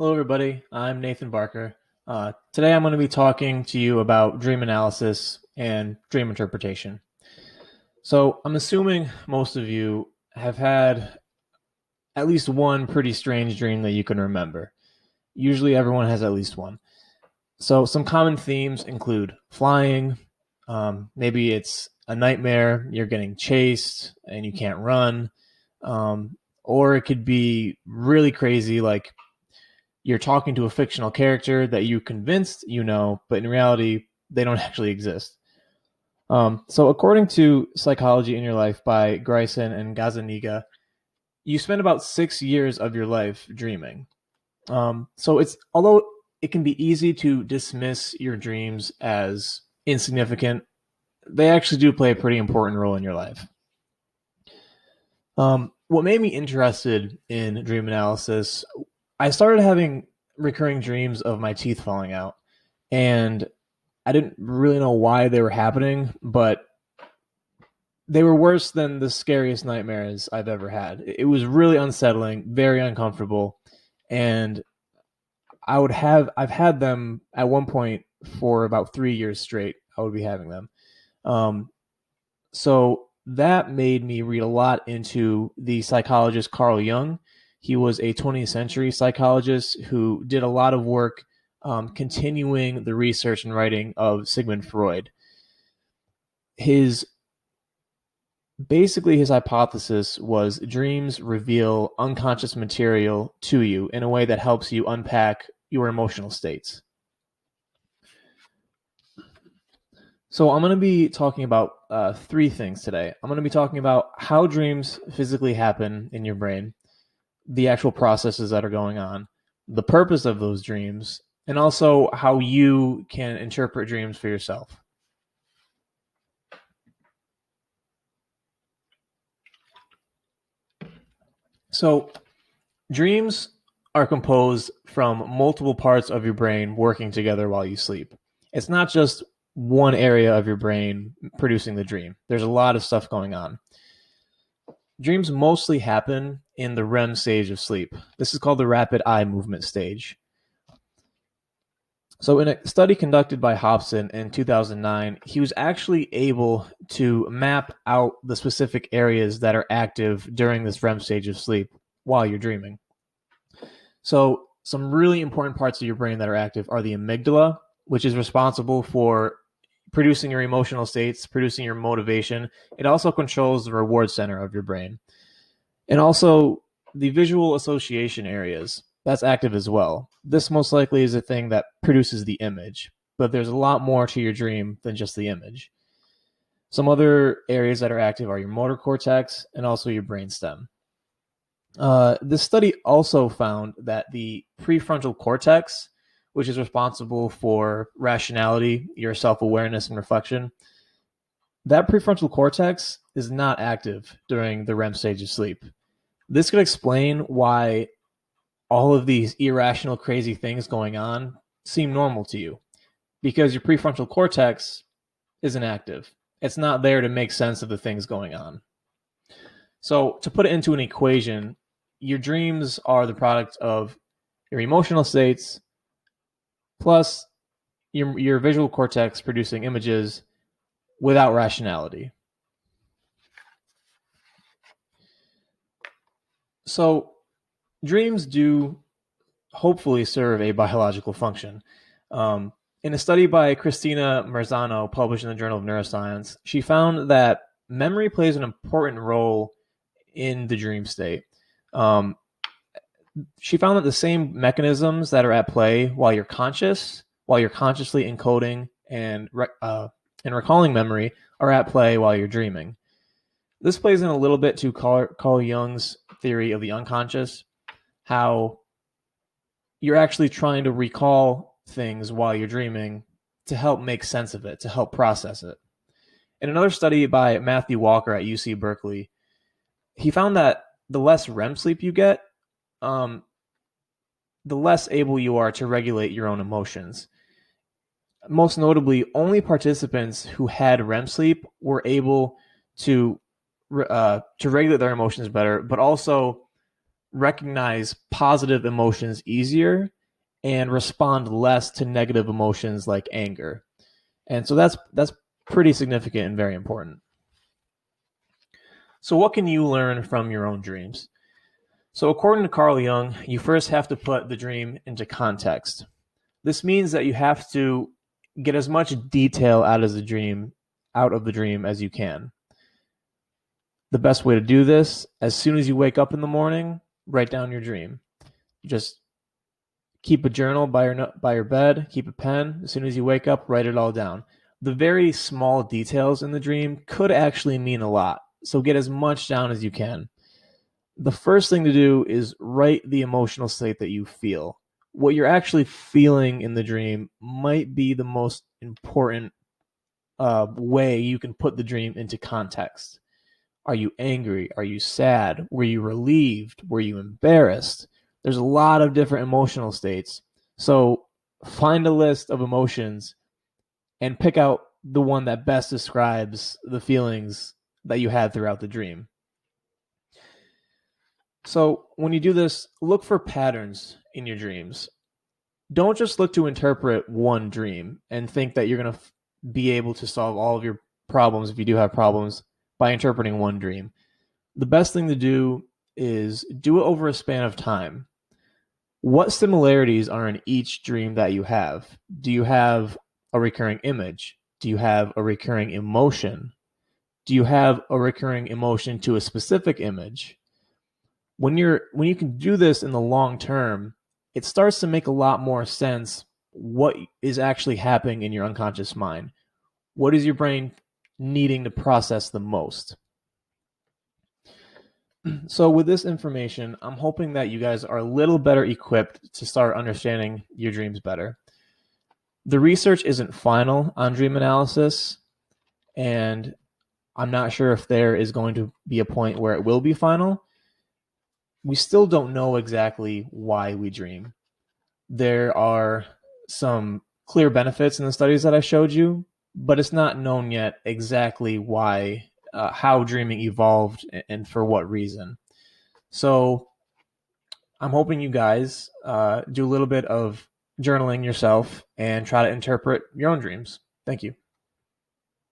Hello, everybody. I'm Nathan Barker. Today, I'm going to be talking to you about dream analysis and dream interpretation. So, I'm assuming most of you have had at least one pretty strange dream that you can remember. Usually, everyone has at least one. So, some common themes include flying. Maybe it's a nightmare, you're getting chased and you can't run. Or it could be really crazy, like you're talking to a fictional character that you convinced you know, but in reality, they don't actually exist. So, according to Psychology in Your Life by Grayson and Gazzaniga, you spend about 6 years of your life dreaming. So, although it can be easy to dismiss your dreams as insignificant, they actually do play a pretty important role in your life. What made me interested in dream analysis, I started having recurring dreams of my teeth falling out, and I didn't really know why they were happening, but they were worse than the scariest nightmares I've ever had. It was really unsettling, very uncomfortable, and I've had them at one point for about 3 years straight. I would be having them. Um, so that made me read a lot into the psychologist Carl Jung. He was a 20th century psychologist who did a lot of work continuing the research and writing of Sigmund Freud. His Basically, his hypothesis was dreams reveal unconscious material to you in a way that helps you unpack your emotional states. So I'm going to be talking about three things today. I'm going to be talking about how dreams physically happen in your brain, the actual processes that are going on, the purpose of those dreams, and also how you can interpret dreams for yourself. So, dreams are composed from multiple parts of your brain working together while you sleep. It's not just one area of your brain producing the dream, there's a lot of stuff going on. Dreams mostly happen in the REM stage of sleep. This is called the rapid eye movement stage. So, in a study conducted by Hobson in 2009, he was actually able to map out the specific areas that are active during this REM stage of sleep while you're dreaming. So, some really important parts of your brain that are active are the amygdala, which is responsible for producing your emotional states, producing your motivation. It also controls the reward center of your brain. And also the visual association areas, that's active as well. This most likely is a thing that produces the image, but there's a lot more to your dream than just the image. Some other areas that are active are your motor cortex and also your brainstem. This study also found that the prefrontal cortex, which is responsible for rationality, your self-awareness and reflection, that prefrontal cortex is not active during the REM stage of sleep. This could explain why all of these irrational, crazy things going on seem normal to you, because your prefrontal cortex isn't active. It's not there to make sense of the things going on. So, to put it into an equation, your dreams are the product of your emotional states plus your visual cortex producing images without rationality. So, dreams do hopefully serve a biological function. In a study by Christina Marzano published in the Journal of Neuroscience, she found that memory plays an important role in the dream state. She found that the same mechanisms that are at play while you're consciously encoding and recalling memory are at play while you're dreaming. This plays in a little bit to Carl Jung's theory of the unconscious, how you're actually trying to recall things while you're dreaming to help make sense of it, to help process it. In another study by Matthew Walker at UC Berkeley, he found that the less REM sleep you get, the less able you are to regulate your own emotions. Most notably, only participants who had REM sleep were able to regulate their emotions better, but also recognize positive emotions easier and respond less to negative emotions like anger. And so that's pretty significant and very important. So what can you learn from your own dreams? So according to Carl Jung, you first have to put the dream into context. This means that you have to get as much detail out of the dream as you can. The best way to do this, as soon as you wake up in the morning, write down your dream. Just keep a journal by your bed, keep a pen. As soon as you wake up, write it all down. The very small details in the dream could actually mean a lot. So get as much down as you can. The first thing to do is write the emotional state that you feel. What you're actually feeling in the dream might be the most important way you can put the dream into context. Are you angry? Are you sad? Were you relieved? Were you embarrassed? There's a lot of different emotional states. So find a list of emotions and pick out the one that best describes the feelings that you had throughout the dream. So when you do this, look for patterns in your dreams. Don't just look to interpret one dream and think that you're going to be able to solve all of your problems, if you do have problems, by interpreting one dream. The best thing to do is do it over a span of time. What similarities are in each dream that you have? Do you have a recurring image? Do you have a recurring emotion? Do you have a recurring emotion to a specific image? When you can do this in the long term, it starts to make a lot more sense what is actually happening in your unconscious mind. What is your brain needing to process the most? So with this information, I'm hoping that you guys are a little better equipped to start understanding your dreams better. The research isn't final on dream analysis, and I'm not sure if there is going to be a point where it will be final. We still don't know exactly why we dream. There are some clear benefits in the studies that I showed you, but it's not known yet exactly why, how dreaming evolved and for what reason. So I'm hoping you guys do a little bit of journaling yourself and try to interpret your own dreams. Thank you.